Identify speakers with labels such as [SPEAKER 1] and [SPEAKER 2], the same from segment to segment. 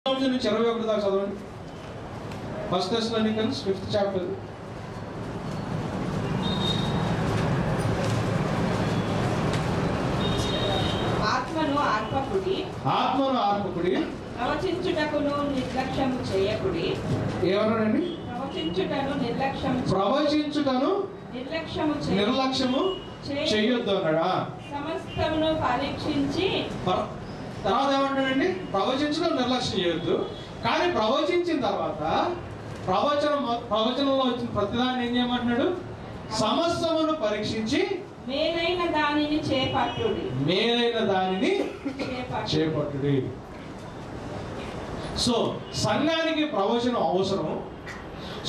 [SPEAKER 1] నుంచి 21 దాకా చదవండి. 1 Thessalonians 5th chapter.
[SPEAKER 2] ఆత్మను ఆర్పకుడి, ప్రవచించుటకును నిర్లక్ష్యము చేయకుడి.
[SPEAKER 1] ఏమన్నాడండి? ప్రవచించుటను నిర్లక్ష్యము చేయొద్దు అన్నాడా?
[SPEAKER 2] సమస్తమును పరీక్షించి.
[SPEAKER 1] తర్వాత ఏమంటాడండి? ప్రవచించడం నిర్లక్ష్యం చేయొద్దు. కానీ ప్రవచించిన తర్వాత ప్రవచనంలో వచ్చిన ప్రతిదాన్ని ఏం చేయమంటున్నాడు? సమస్తమును పరీక్షించి
[SPEAKER 2] మేలైన దానిని
[SPEAKER 1] చేపట్టుడి. సో సంఘానికి ప్రవచనం అవసరం.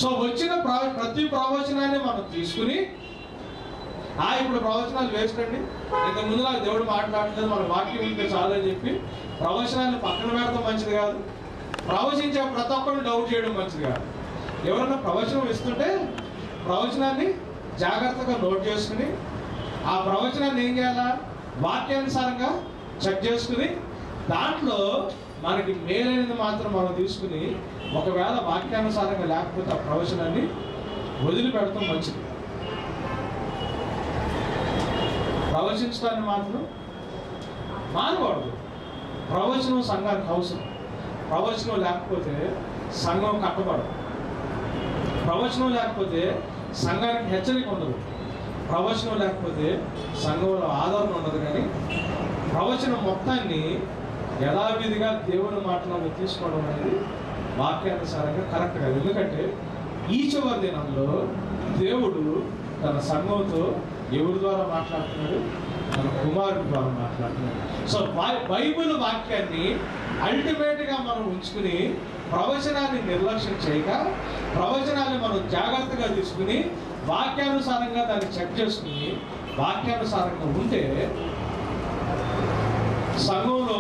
[SPEAKER 1] సో వచ్చిన ప్రతి ప్రవచనాన్ని మనం తీసుకుని ఇప్పుడు ప్రవచనాలు వేసుకోండి, ఇంతకు ముందు నాకు దేవుడు మాట్లాడుతుంది, మన వాక్యం ఉంటే చాలని చెప్పి ప్రవచనాన్ని పక్కన పెడతాం మంచిది కాదు. ప్రవచించే ప్రతి ఒక్కరిని డౌట్ చేయడం మంచిది కాదు. ఎవరన్నా ప్రవచనం ఇస్తుంటే ప్రవచనాన్ని జాగ్రత్తగా నోట్ చేసుకుని ఆ ప్రవచనాన్ని ఏం చేయాలా? వాక్యానుసారంగా చెక్ చేసుకుని దాంట్లో మనకి మేలైనది మాత్రం మనం తీసుకుని, ఒకవేళ వాక్యానుసారంగా లేకపోతే ఆ ప్రవచనాన్ని వదిలిపెడతాం మంచిది. ప్రవచించడాన్ని మాత్రం మానకూడదు. ప్రవచనం సంఘానికి అవసరం. ప్రవచనం లేకపోతే సంఘం కట్టబడదు. ప్రవచనం లేకపోతే సంఘానికి హెచ్చరిక ఉండదు. ప్రవచనం లేకపోతే సంఘంలో ఆదరణ ఉండదు. కానీ ప్రవచనం మొత్తాన్ని యథావిధిగా దేవుని మాటలను తీసుకోవడం అనేది వాక్యానుసారంగా కరెక్ట్ కాదు. ఎందుకంటే ఈ చివరి దినంలో దేవుడు తన సంఘంతో ఎవరి ద్వారా మాట్లాడుతున్నాడు? తన కుమారుడి ద్వారా మాట్లాడుతున్నాడు. సో బైబిల్ వాక్యాన్ని అల్టిమేట్గా మనం ఉంచుకుని ప్రవచనాన్ని నిర్లక్ష్యం చేయక ప్రవచనాన్ని మనం జాగ్రత్తగా తీసుకుని వాక్యానుసారంగా దాన్ని చెక్ చేసుకుని వాక్యానుసారంగా ఉంటే సంఘంలో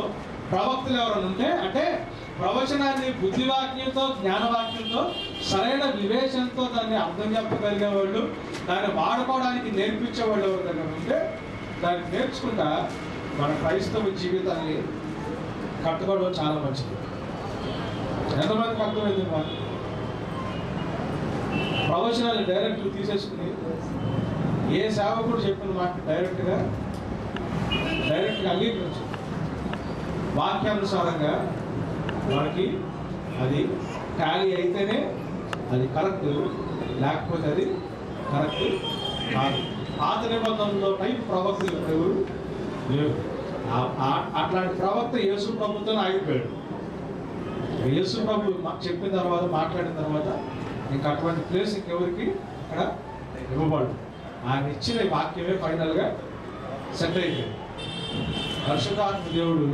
[SPEAKER 1] ప్రవక్తలు ఎవరైనా ఉంటే, అంటే ప్రవచనాన్ని బుద్ధివాక్యంతో జ్ఞానవాక్యంతో సరైన వివేచనతో దాన్ని అర్థం చెప్పగలిగే వాళ్ళు, దాన్ని వాడుకోవడానికి నేర్పించే వాళ్ళు ఎవరి దగ్గర ఉంటే దాన్ని నేర్చుకుంటా మన క్రైస్తవ జీవితాన్ని కట్టుకోవడం చాలా మంచిది. ఎంతమందికి అర్థమైంది? వాళ్ళు ప్రవచనాన్ని డైరెక్ట్ తీసేసుకుని ఏ సేవకుడు చెప్పిన మాట డైరెక్ట్గా అంగీకరించు. వాక్యానుసారంగా మనకి అది ఖాళీ అయితేనే అది కరెక్ట్, లేకపోతే అది కరెక్ట్ కాదు. పాత నిబంధనలో టైప్ ప్రవక్తలు ఎవరు లేవు. అట్లాంటి ప్రవక్త యేసు ప్రభుత్వం ఆగిపోయాడు. యేసు ప్రభు చెప్పిన తర్వాత మాట్లాడిన తర్వాత ఇంకా అటువంటి ప్లేస్ ఇంకెవరికి అక్కడ ఇవ్వబడు. ఆయన ఇచ్చిన వాక్యమే ఫైనల్గా సెట్ అయిపోయింది. పరిశుద్ధాత్మ దేవుడు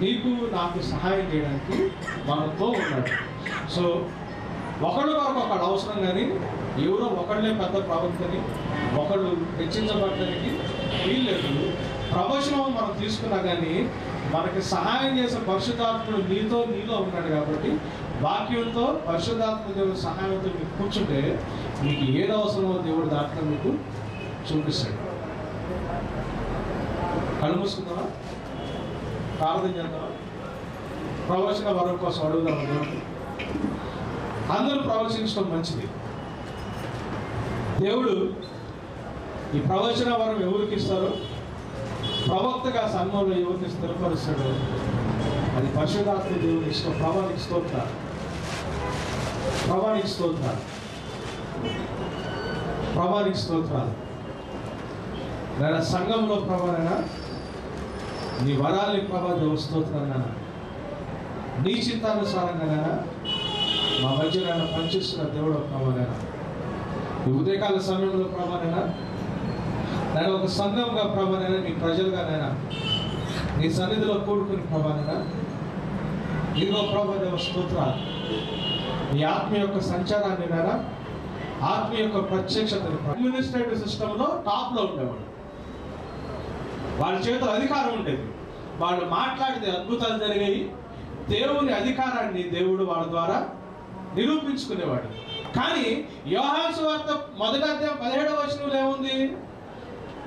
[SPEAKER 1] నీకు నాకు సహాయం చేయడానికి మనతో ఉన్నాడు. సో ఒకళ్ళు వరకు ఒకళ్ళు అవసరం, కానీ ఎవరో ఒకళ్ళే పెద్ద ప్రవక్తని ఒకళ్ళు హెచ్చించబడటానికి వీల్లేదు. ప్రవచనం మనం తీసుకున్నా కానీ మనకి సహాయం చేసే పరిశుద్ధాత్ముడు నీలో ఉన్నాడు. కాబట్టి వాక్యంతో పరిశుద్ధాత్మ దేవుడి సహాయంతో మీకు కూర్చుంటే మీకు ఏది అవసరమో దేవుడు దాంట్లో మీకు చూపిస్తాడు. కళ్ళు మూసుకుందామా? ప్రార్థన చేద్దామా? ప్రవచన వరం కోసం అడుగుదామా దేవుడు? అందరూ ప్రవచించడం మంచిది. దేవుడు ఈ ప్రవచన వరం ఎవరికి ఇస్తారో, ప్రవక్తగా సంఘంలో ఎవరికి స్థిరపరుస్తాడో అది పరిశుద్ధాత్మ దేవుని ఇష్టం. ప్రభానికి స్తోత్రాలు. నేను సంఘంలో ప్రభానైనా నీ వరాల్ని ప్రభా దేవ స్తోత్రాలైనా నీ చింతానుసారంగానైనా మా మధ్య నైనా పనిచేస్తున్న దేవుడు ప్రభానైనా ఈ ఉదయకాల సమయంలో ప్రభానైనా నేను ఒక సంఘంగా ప్రభానైనా నీ ప్రజలుగానైనా నీ సన్నిధిలో కూడుకుని ప్రభానైనా ఇదిగో ప్రభా దేవ స్తోత్రాలు. నీ ఆత్మ యొక్క సంచారాన్ని నైనా ఆత్మ యొక్క ప్రత్యక్షతని అడ్మినిస్ట్రేటివ్ సిస్టంలో టాప్లో ఉండేవాడు. వాళ్ళ చేతిలో అధికారం ఉండేది. వాళ్ళు మాట్లాడితే అద్భుతాలు జరిగాయి. దేవుని అధికారాన్ని దేవుడు వాళ్ళ ద్వారా నిరూపించుకునేవాడు. కానీ యోహాను సువార్త 1వ అధ్యాయం 17వ వచనంలో ఏముంది?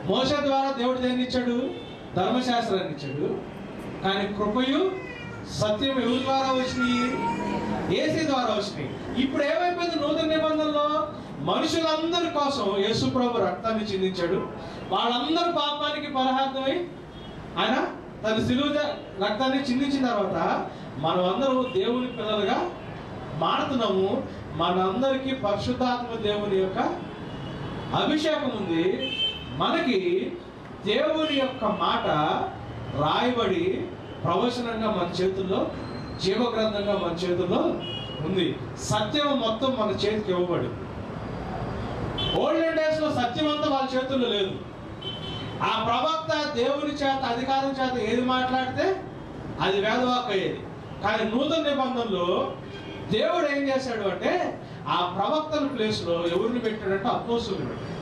[SPEAKER 1] మోషే ద్వారా దేవుడు దేన్ని ఇచ్చాడు? ధర్మశాస్త్రాన్ని ఇచ్చాడు. కానీ కృపయు సత్యం ఎవరి ద్వారా వచ్చినాయి? యేసు ద్వారా వచ్చినాయి. ఇప్పుడు ఏమైపోయింది? నూతన నిబంధనలో మనుషులందరి కోసం యేసు ప్రభు రక్తాన్ని చిందించాడు. వాళ్ళందరూ పాపానికి పరిహారమై ఆయన తన శిలువ రక్తాన్ని చిందించిన తర్వాత మనం అందరూ దేవుని పిల్లలుగా మారుతున్నాము. మనందరికీ పరిశుద్ధాత్మ దేవుని యొక్క అభిషేకం ఉంది. మనకి దేవుని యొక్క మాట రాయబడి ప్రవచనంగా మన చేతుల్లో, జీవగ్రంథంగా మన చేతుల్లో ఉంది. సత్యం మొత్తం మన చేతికి ఇవ్వబడింది. ఓల్డెన్ డేస్ లో సత్యం అంతా వాళ్ళ చేతుల్లో లేదు. ఆ ప్రవక్త దేవుని చేత, అధికారం చేత ఏది మాట్లాడితే అది వేదవాక్కు అయ్యేది. కానీ నూతన నిబంధనలో దేవుడు ఏం చేశాడు అంటే ఆ ప్రవక్తల ప్లేస్ లో ఎవరిని పెట్టాడంటే అపోస్తలుని పెట్టాడు.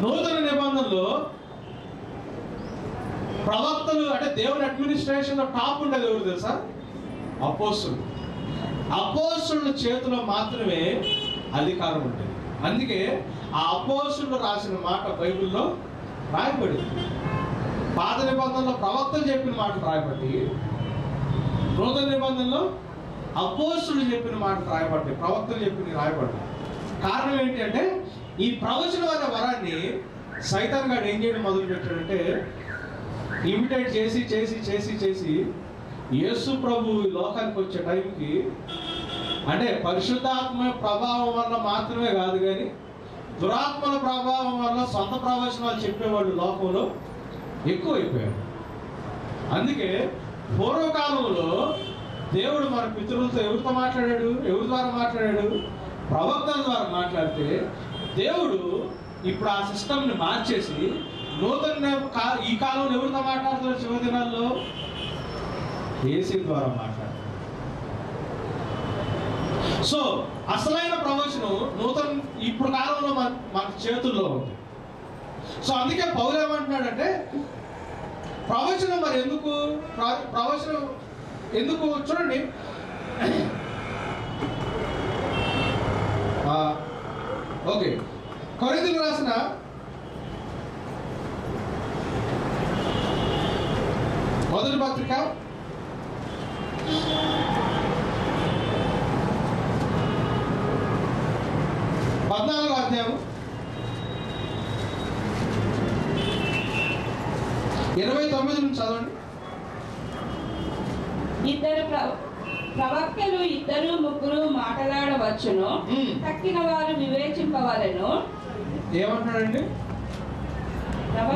[SPEAKER 1] నూతన నిబంధనలో ప్రవక్తలు అంటే దేవుని అడ్మినిస్ట్రేషన్ లో టాప్ ఉండేది ఎవరు తెలుసా? అపోస్తలులు. అపోస్తలుల చేతిలో మాత్రమే అధికారం ఉంటుంది. అందుకే ఆ అపోస్తలులు రాసిన మాట బైబిల్లో రాయబడింది. పాత నిబంధనలో ప్రవక్తలు చెప్పిన మాటలు రాయబడి, నూతన నిబంధనలో అపోస్తలులు చెప్పిన మాటలు రాయబడ్డాయి, ప్రవక్తలు చెప్పిన రాయబడ్డాయి. కారణం ఏంటి అంటే ఈ ప్రవచనం అనే వరాన్ని సైతాన్ గారు ఏం చేయడం మొదలు పెట్టాడంటే ఇమిటేట్ చేసి చేసి చేసి చేసి యేసు ప్రభు ఈ లోకానికి వచ్చే టైంకి అంటే పరిశుద్ధాత్మ ప్రభావం వల్ల మాత్రమే కాదు, కానీ దురాత్మల ప్రభావం వల్ల సొంత ప్రవచనాలు చెప్పేవాళ్ళు లోకంలో ఎక్కువైపోయారు. అందుకే పూర్వకాలంలో దేవుడు మన పితరులతో ఎవరితో మాట్లాడాడు? ఎవరి ద్వారా మాట్లాడాడు? ప్రవక్తల ద్వారా మాట్లాడితే దేవుడు ఇప్పుడు ఆ సిస్టమ్ని మార్చేసి నూతన ఈ కాలంలో ఎవరితో మాట్లాడుతున్నారు? చివరి దినాల్లో యేసు ద్వారా మాట్లాడారు. సో అసలైన ప్రవచనం నూతన ఇప్పుడు కాలంలో మన చేతుల్లో ఉంది. సో అందుకే పౌలు ఏమంటున్నాడంటే ప్రవచనం మరి ఎందుకు? ప్రవచనం ఎందుకు? చూడండి, ఓకే, కొరింథీయులకు రాసిన మొదటి పత్రిక 14వ అధ్యాయం 29 నుంచి చదవండి.
[SPEAKER 2] ఇద్దరు ప్రవక్తలు ఇద్దరు ముగ్గురు మాట్లాడవచ్చును, తక్కిన వారు వివేచింపవలెను.
[SPEAKER 1] ఏమంటాడండి?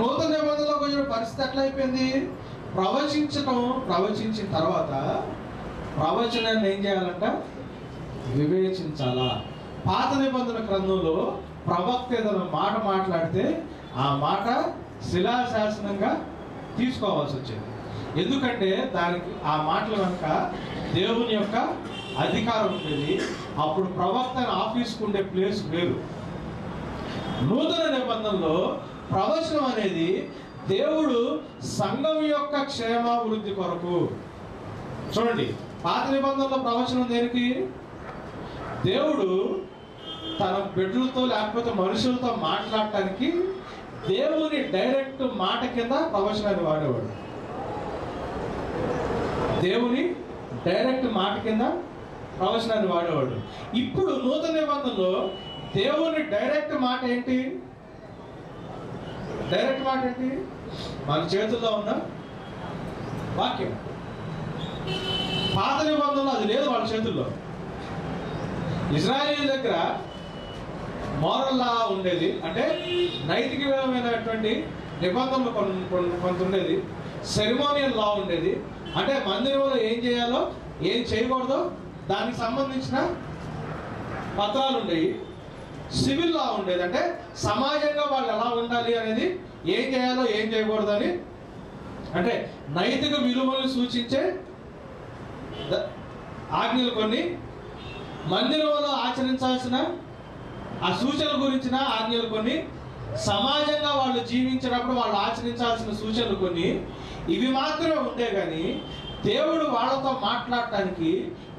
[SPEAKER 1] నూతన నిబంధనలో కొంచెం పరిస్థితి ఎట్లా అయిపోయింది? ప్రవచించిన తర్వాత ప్రవచనాన్ని ఏం చేయాలంట? వివేచించాలా. పాత నిబంధన గ్రంథంలో ప్రవక్త ఏదైనా మాట మాట్లాడితే ఆ మాట శిలాశాసనంగా తీసుకోవాల్సి వచ్చేది. ఎందుకంటే దానికి ఆ మాటల వెనుక దేవుని యొక్క అధికారం ఉండేది. అప్పుడు ప్రవక్త ఆఫీస్కు ఉండే ప్లేస్ వేరు. నూతన నిబంధనలో ప్రవచనం అనేది దేవుడు సంఘం యొక్క క్షేమాభివృద్ధి కొరకు. చూడండి, పాత నిబంధనలో ప్రవచనం దేనికి? దేవుడు తన బిడ్డలతో లేకపోతే మనుషులతో మాట్లాడటానికి దేవుని డైరెక్ట్ మాట కింద ప్రవచనాన్ని వాడేవాడు. దేవుని డైరెక్ట్ మాట కింద ప్రవచనాన్ని వాడేవాడు. ఇప్పుడు నూతన నిబంధనలో దేవుని డైరెక్ట్ మాట ఏంటి? డైరెక్ట్ మాట ఏంటి? మన చేతుల్లో ఉన్న వాక్యం. పాత నిబంధనలో అది లేదు వాళ్ళ చేతుల్లో. ఇజ్రాయేల్ దగ్గర మోరల్ లా ఉండేది, అంటే నైతికమైనటువంటి నిబంధనలు కొంత ఉండేది. సెరిమోనియల్ లా ఉండేది, అంటే మందిరంలో ఏం చేయాలో ఏం చేయకూడదో దానికి సంబంధించిన పత్రాలు ఉండేవి. సివిల్ లా ఉండేది, అంటే సమాజంగా వాళ్ళు ఎలా ఉండాలి అనేది, ఏం చేయాలో ఏం చేయకూడదని, అంటే నైతిక విలువలను సూచించే ఆజ్ఞలు కొన్ని, మందిరంలో ఆచరించాల్సిన ఆ సూచనల గురించిన ఆజ్ఞలు కొన్ని, సమాజంగా వాళ్ళు జీవించినప్పుడు వాళ్ళు ఆచరించాల్సిన సూచనలు కొన్ని. ఇవి మాత్రమే ఉండే కానీ దేవుడు వాళ్ళతో మాట్లాడటానికి,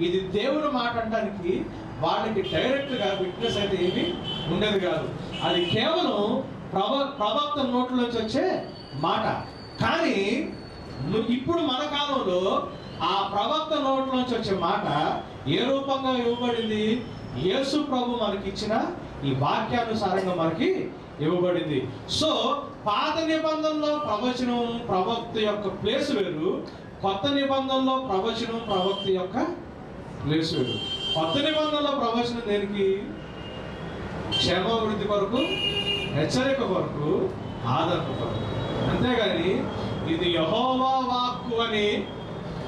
[SPEAKER 1] ఇది దేవుడు మాట్లాడటానికి వాళ్ళకి డైరెక్ట్గా విట్నెస్ అయితే ఏమి ఉండేది కాదు. అది కేవలం ప్రవక్త నోట్లోంచి వచ్చే మాట. కానీ ఇప్పుడు మన కాలంలో ఆ ప్రవక్త నోట్లోంచి వచ్చే మాట ఏ రూపంగా ఇవ్వబడింది? యేసు ప్రభు మనకి ఇచ్చిన ఈ వాక్యానుసారంగా మనకి ఇవ్వబడింది. సో పాత నిబంధనలో ప్రవచనం ప్రవక్త యొక్క ప్లేస్ వేరు, కొత్త నిబంధనలో ప్రవచనం ప్రవక్త యొక్క ప్లేస్ వేరు. కొత్త నిబంధనలో ప్రవచనం దేనికి? క్షేమాభివృద్ధి కొరకు, హెచ్చరిక కొరకు, ఆదరణ కొరకు. అంతేగాని ఇది యెహోవా వాక్కు అని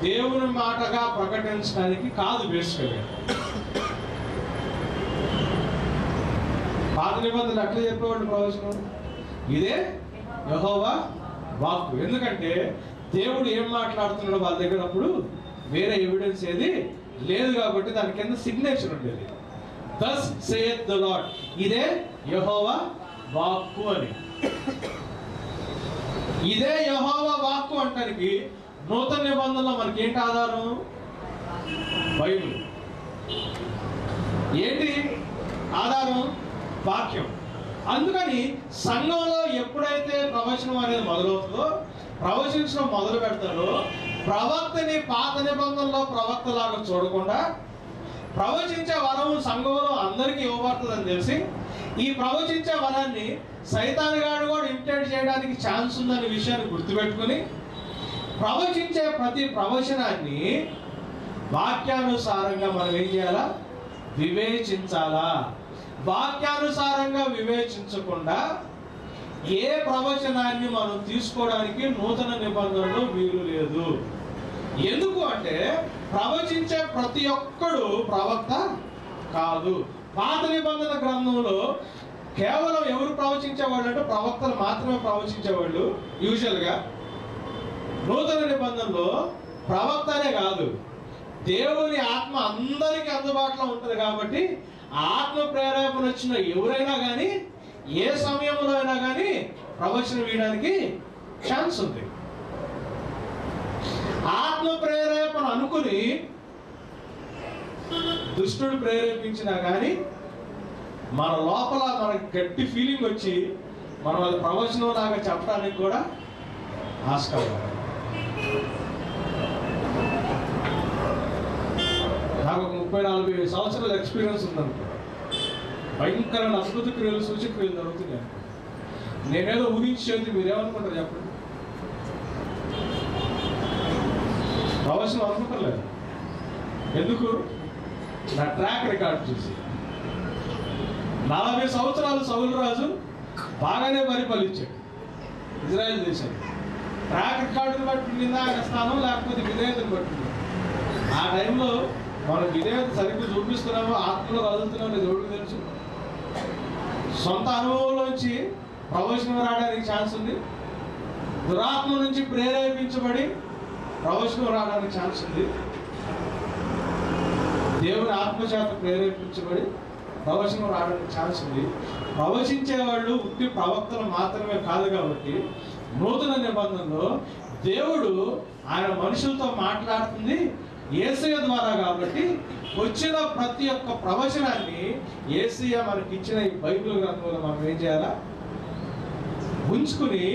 [SPEAKER 1] దేవుని మాటగా ప్రకటించడానికి కాదు. బేసికల్గా పాత నిబంధనలు అట్లా చెప్పేవాళ్ళు ప్రవచనం ఇదే యెహోవా వాక్కు. ఎందుకంటే దేవుడు ఏం మాట్లాడుతున్నాడో వాళ్ళ దగ్గర అప్పుడు వేరే ఎవిడెన్స్ ఏది లేదు కాబట్టి దాని కింద సిగ్నేచర్ ఉండేది. thus saith the Lord. ఇదే యెహోవా వాక్కు అని. ఇదే యెహోవా వాక్కు అంటానికి నూతన నిబంధనలో మనకి ఏంటి ఆధారం? బైబిల్. ఏంటి ఆధారం? వాక్యం. అందుకని సంఘంలో ఎప్పుడైతే ప్రవచనం అనేది మొదలవుతుందో, ప్రవచించడం మొదలు పెడతారో, ప్రవక్తని పాత నిబంధనలో ప్రవక్తలాగా చూడకుండా ప్రవచించే వరం సంఘంలో అందరికీ ఇవ్వబడుతుందని తెలిసి ఈ ప్రవచించే వరాన్ని సైతానుగాడు కూడా ఇమిటేట్ చేయడానికి ఛాన్స్ ఉందనే విషయాన్ని గుర్తుపెట్టుకుని ప్రవచించే ప్రతి ప్రవచనాన్ని వాక్యానుసారంగా మనం ఏం చేయాలా? వివేచించాలా. వాక్యానుసారంగా వివేచించకుండా ఏ ప్రవచనాన్ని మనం తీసుకోవడానికి నూతన నిబంధనలో వీలు లేదు. ఎందుకు అంటే ప్రవచించే ప్రతి ఒక్కడు ప్రవక్త కాదు. పాత నిబంధన గ్రంథంలో కేవలం ఎవరు ప్రవచించేవాళ్ళు అంటే ప్రవక్తలు మాత్రమే ప్రవచించేవాళ్ళు యూజువల్గా. నూతన నిబంధనలో ప్రవక్తనే కాదు, దేవుని ఆత్మ అందరికీ అందుబాటులో ఉంటుంది కాబట్టి ఆత్మ ప్రేరేపణ వచ్చిన ఎవరైనా కానీ ఏ సమయంలో అయినా కానీ ప్రవచనం వేయడానికి ఛాన్స్ ఉంది. ఆత్మ ప్రేరేపణ అనుకుని దుష్టుడు ప్రేరేపించినా కానీ మన లోపల మనకి గట్టి ఫీలింగ్ వచ్చి మనం అది ప్రవచనం లాగా చెప్పడానికి కూడా ఆస్కారం. నాకు ఒక 30-40 సంవత్సరాల ఎక్స్పీరియన్స్ ఉందనుకో. భయంకరమైన అద్భుత క్రియలు, సూచక్రియలు జరుగుతున్నాయి. నేనేదో ఊహించేది మీరేమనుకుంటారు చెప్పండి? ప్రవచనం అనుకుంటలేదు. ఎందుకు? నా ట్రాక్ రికార్డ్ చూసి 40 సంవత్సరాలు సౌలు రాజు బాగానే పరిపాలించాడు ఇజ్రాయెల్ దేశాన్ని. ట్రాక్ రికార్డుని బట్టిందా ఆయన స్థానం, లేకపోతే విధేయతను బట్టింది? ఆ టైంలో మనం విధేయత సరిగ్గా చూపిస్తున్నామో ఆత్మలో కదులుతున్నామో లేదు ఎవరికి తెలుసు. సొంత అనుభవంలోంచి ప్రవచనం రావడానికి ఛాన్స్ ఉంది, దురాత్మ నుంచి ప్రేరేపించబడి ప్రవచనం రావడానికి ఛాన్స్ ఉంది, దేవుని ఆత్మచేత ప్రేరేపించబడి ప్రవచనం రావడానికి ఛాన్స్ ఉంది. ప్రవచించేవాళ్ళు ఉట్టి ప్రవక్తలు మాత్రమే కాదు కాబట్టి నూతన నిబంధనలో దేవుడు ఆయన మనుషులతో మాట్లాడుతుంది యేసయ్య ద్వారా కాబట్టి వచ్చిన ప్రతి ఒక్క ప్రవచనాన్ని యేసయ్య మనకి ఇచ్చిన ఈ బైబిల్ గ్రంథంలో మనం ఏం చేయాలా? ఉంచుకుని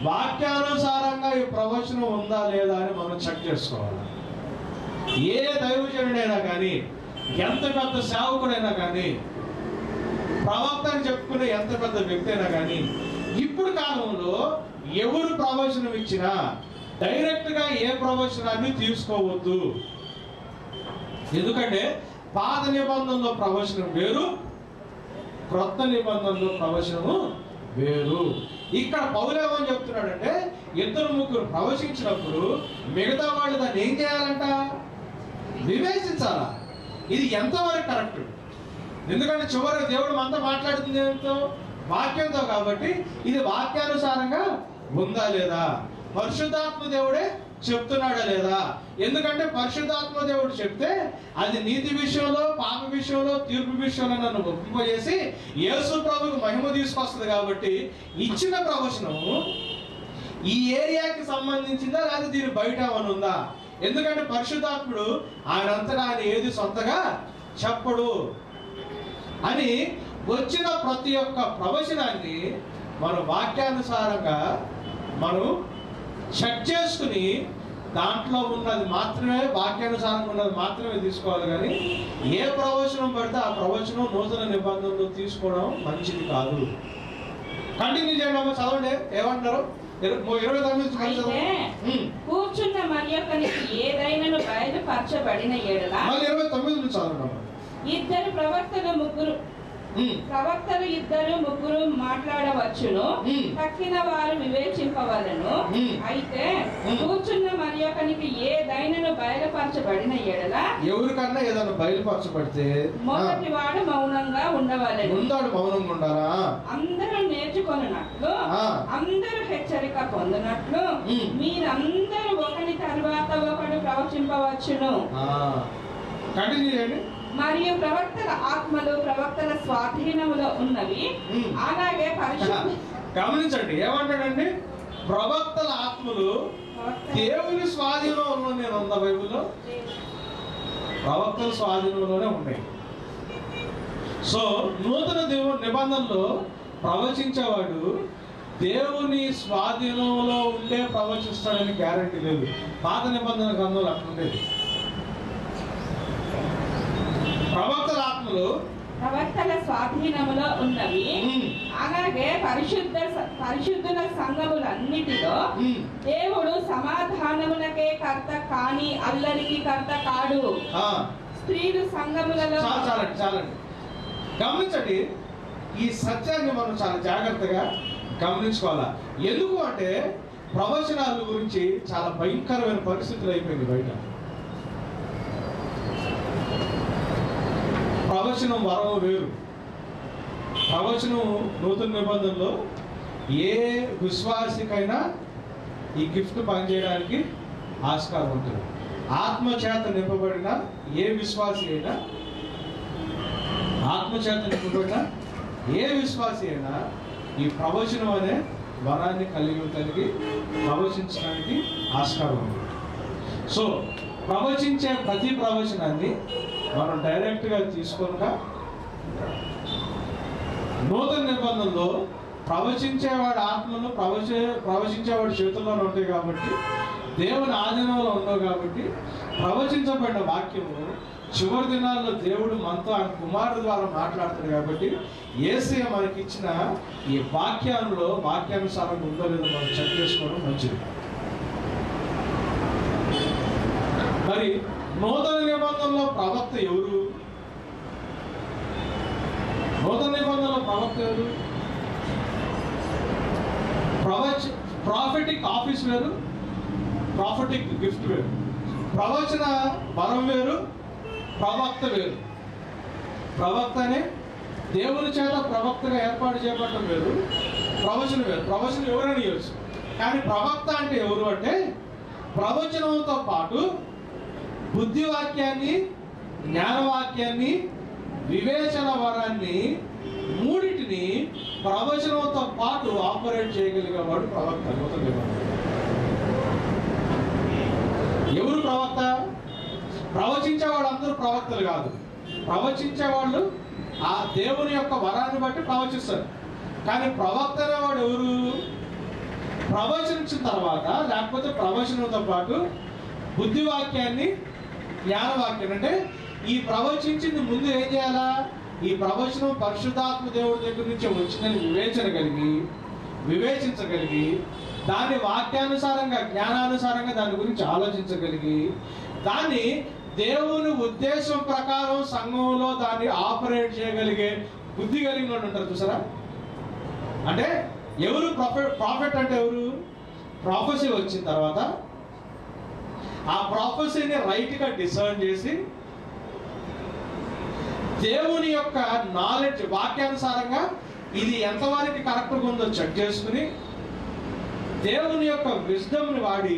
[SPEAKER 1] వాక్యానుసారంగా ఈ ప్రవచనం ఉందా లేదా అని మనం చెక్ చేసుకోవాలి. ఏ దైవజనుడైనా కానీ, ఎంత పెద్ద సేవకుడైనా కానీ, ప్రవక్త అని చెప్పుకునే ఎంత పెద్ద వ్యక్తి అయినా కానీ, ఇప్పుడు కాలంలో ఎవరు ప్రవచనం ఇచ్చినా డైరెక్ట్ గా ఏ ప్రవచనాన్ని తీసుకోవద్దు. ఎందుకంటే పాత నిబంధనలో ప్రవచనం వేరు, క్రొత్త నిబంధనలో ప్రవచనము వేరు. ఇక్కడ పౌలేమని చెప్తున్నాడంటే 2-3 ప్రవచించినప్పుడు మిగతా వాళ్ళు దాన్ని ఏం చేయాలంట? వివేచించాలా. ఇది ఎంతవరకు కరెక్ట్? ఎందుకంటే చివరికి దేవుడు మనతో మాట్లాడుతుంది ఏమిటో? వాక్యంతో. కాబట్టి ఇది వాక్యానుసారంగా ఉందా లేదా, పరిశుద్ధాత్మ దేవుడే చెప్తున్నాడా లేదా? ఎందుకంటే పరిశుద్ధాత్మ దేవుడు చెప్తే అది నీతి విషయంలో, పాప విషయంలో, తీర్పు విషయంలో నన్ను ఒప్పింపజేసి యేసు ప్రభువుకు మహిమ తీసుకొస్తుంది. కాబట్టి ఇచ్చిన ప్రవచనం ఈ ఏరియాకి సంబంధించిందా లేదా దీని బయట అని ఉందా? ఎందుకంటే పరిశుద్ధాత్ముడు ఆయనంతటా ఆయన ఏది సొంతగా చెప్పడు అని వచ్చిన ప్రతి ఒక్క ప్రవచనాన్ని మనం వాక్యానుసారంగా మనం చెక్ చేసుకుని దాంట్లో ఉన్నది మాత్రమే, వాక్యానుసారంగా ఉన్నది మాత్రమే తీసుకోవాలి. కానీ ఏ ప్రవచనం పడితే ఆ ప్రవచనం నూతన నిబంధనలు తీసుకోవడం మంచిది కాదు. కంటిన్యూ చేయండి అమ్మ, చదవండి. ఏమంటారు? 29
[SPEAKER 2] కూర్చున్న మరియొకనికి ఏదైనాను బయలుపరచబడిన ఎడల,
[SPEAKER 1] మళ్ళీ 29 నుంచి చదవండి.
[SPEAKER 2] ఇద్దరు ప్రవక్తలు ఇద్దరు ముగ్గురు మాట్లాడవచ్చును, తక్కిన వారు వివేచింపవలను. అయితే కూర్చున్న మరియొకనికి ఏదైనాను బయలుపరచబడిన ఎడల,
[SPEAKER 1] ఎవరికన్నా ఏదైనా బయలుపరచబడితే
[SPEAKER 2] మొదటి వాడు మౌనంగా ఉండవలెను.
[SPEAKER 1] మౌనంగా ఉండాలా?
[SPEAKER 2] అందరూ నేర్చుకొనున్నట్లు, అందరూ హెచ్చరిక పొందినట్లు మీరందరూ ఒకరి తర్వాత ఒకడు ప్రవచింపవచ్చును.
[SPEAKER 1] కంటిన్యూ చేయండి.
[SPEAKER 2] మరియు ప్రవక్తల ఆత్మలు ప్రవక్తల స్వాధీనములో ఉన్నవి, అలాగే
[SPEAKER 1] గమనించండి. ఏమంటాడండి? ప్రవక్తల ఆత్మలు దేవుని స్వాధీనంలో నేను ఉన్న బైబిల్లో ప్రవక్తల స్వాధీనంలోనే ఉన్నాయి. సో నూతన నిబంధనలో ప్రవచించేవాడు దేవుని స్వాధీనంలో ఉండే ప్రవచిస్తాడని గ్యారంటీ లేదు. పాత నిబంధన గ్రంథంలో అట్లుండేది.
[SPEAKER 2] ప్రవక్తల స్వాధీనములో ఉన్నవి, అలాగే పరిశుద్ధుల సంఘములన్నిటిలో దేవుడు సమాధానములకే కర్త కాని అల్లరికి కర్త కాడు. స్త్రీలు సంఘములలో
[SPEAKER 1] చాలండి. గమనించండి, ఈ సత్యాన్ని మనం చాలా జాగ్రత్తగా గమనించుకోవాలా. ఎందుకు అంటే ప్రవచనాల గురించి చాలా భయంకరమైన పరిస్థితులు అయిపోయింది బయట. ప్రవచనం వరం వేరు. ప్రవచనం నూతన నిబంధనలో ఏ విశ్వాసికైనా ఈ గిఫ్ట్ పనిచేయడానికి ఆస్కారం ఉంటుంది. ఆత్మచేత నింపబడిన ఏ విశ్వాసి అయినా, ఆత్మచేత నింపబడిన ఏ విశ్వాసి అయినా ఈ ప్రవచనం అనే వరాన్ని కలిగి ప్రవచించడానికి ఆస్కారం ఉంది. సో ప్రవచించే ప్రతి ప్రవచనాన్ని మనం డైరెక్ట్గా తీసుకోక, నూతన నిబంధనలో ప్రవచించేవాడి ఆత్మలు ప్రవచించేవాడి చేతుల్లోనే ఉంటాయి కాబట్టి, దేవుని ఆధీనంలో ఉండవు కాబట్టి, ప్రవచించబడిన వాక్యము చివరి దినాల్లో దేవుడు మనతో ఆయన కుమారుడు ద్వారా మాట్లాడతాడు కాబట్టి, యేసయ్య మనకి ఇచ్చిన ఈ వాక్యానుసారంగా ఉందో లేదో మనం చెక్ చేసుకోవడం మంచిది. మరి నూతన నిబంధనలో ప్రవక్త ఎవరు? నూతన నిబంధనలో ప్రవక్త ఎవరు? ప్రాఫిటిక్ ఆఫీస్ వేరు, ప్రాఫిటిక్ గిఫ్ట్ వేరు. ప్రవచన వరం వేరు, ప్రవక్త వేరు. ప్రవక్తనే దేవుని చేత ప్రవక్తగా ఏర్పాటు చేయబడటం వేరు, ప్రవచనం వేరు. ప్రవచనం ఎవరైనా ఇవ్వచ్చు, కానీ ప్రవక్త అంటే ఎవరు అంటే ప్రవచనంతో పాటు బుద్ధివాక్యాన్ని, జ్ఞానవాక్యాన్ని, వివేచన వరాన్ని, మూడిటిని ప్రవచనంతో పాటు ఆపరేట్ చేయగలిగేవాడు ప్రవక్త. ఎవరు ప్రవక్త? ప్రవచించేవాడు అందరూ ప్రవక్తలు కాదు. ప్రవచించేవాళ్ళు ఆ దేవుని యొక్క వరాన్ని బట్టి ప్రవచిస్తారు. కానీ ప్రవక్త అనేవాడు ఎవరు? ప్రవచించిన తర్వాత, లేకపోతే ప్రవచనంతో పాటు బుద్ధివాక్యాన్ని, జ్ఞానవాక్యం, అంటే ఈ ప్రవచించింది ముందు ఏం చేయాలా? ఈ ప్రవచనం పరిశుద్ధాత్మ దేవుడి దగ్గర నుంచి వచ్చిందని వివేచించగలిగి దాన్ని వాక్యానుసారంగా, జ్ఞానానుసారంగా దాని గురించి ఆలోచించగలిగి, దాన్ని దేవుని ఉద్దేశం ప్రకారం సంఘంలో దాన్ని ఆపరేట్ చేయగలిగే బుద్ధి కలిగిన వాళ్ళు ఉంటారు చూసారా. అంటే ఎవరు ప్రాఫిట్ అంటే ఎవరు? ప్రాఫెసీ వచ్చిన తర్వాత ఆ ప్రాఫెసీని రైట్గా డిసర్న్ చేసి దేవుని యొక్క నాలెడ్జ్, వాక్యానుసారంగా ఇది ఎంతవరకు కరెక్ట్గా ఉందో చెక్ చేసుకుని దేవుని యొక్క విజ్డమ్ని వాడి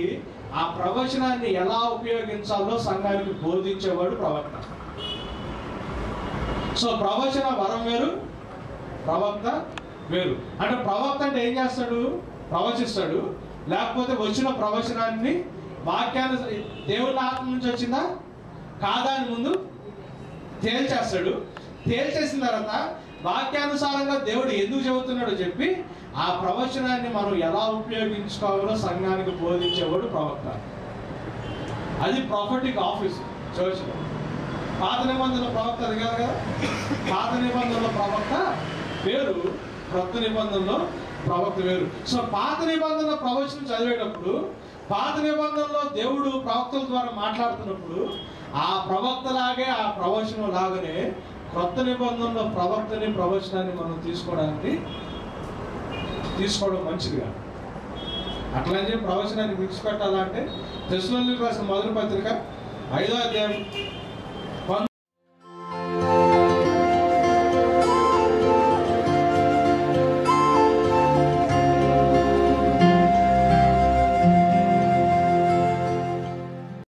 [SPEAKER 1] ఆ ప్రవచనాన్ని ఎలా ఉపయోగించాలో సంఘానికి బోధించేవాడు ప్రవక్త. సో ప్రవచన వరం వేరు, ప్రవక్త వేరు. అంటే ప్రవక్త అంటే ఏం చేస్తాడు? ప్రవచిస్తాడు. లేకపోతే వచ్చిన ప్రవచనాన్ని వాక్యాన్ని దేవుని ఆత్మ నుంచి వచ్చిందా కాదా అని ముందు తేల్చేస్తాడు. తేల్చేసిన తర్వాత వాక్యానుసారంగా దేవుడు ఎందుకు చెబుతున్నాడో చెప్పి ఆ ప్రవచనాన్ని మనం ఎలా ఉపయోగించుకోవాలో సంఘానికి బోధించేవాడు ప్రవక్త. అది ప్రాఫిటిక్ ఆఫీస్ చర్చ్లో. పాత నిబంధనల ప్రవక్త అది కాదు కదా. పాత నిబంధనల ప్రవక్త వేరు, క్రొత్త నిబంధనలో ప్రవక్త వేరు. సో పాత నిబంధనల ప్రవచనం చదివేటప్పుడు, పాత నిబంధనలో దేవుడు ప్రవక్తల ద్వారా మాట్లాడుతున్నప్పుడు ఆ ప్రవక్తలాగే ఆ ప్రవచనం లాగానే క్రొత్త నిబంధనలో ప్రవక్తని ప్రవచనాన్ని మనం తీసుకోవడం మంచిదిగా. అట్లని ప్రవచనాన్ని విడిచిపెట్టాలంటే తెస్సలోనికీయులకు రాసిన మొదటి పత్రిక 5వ అధ్యాయం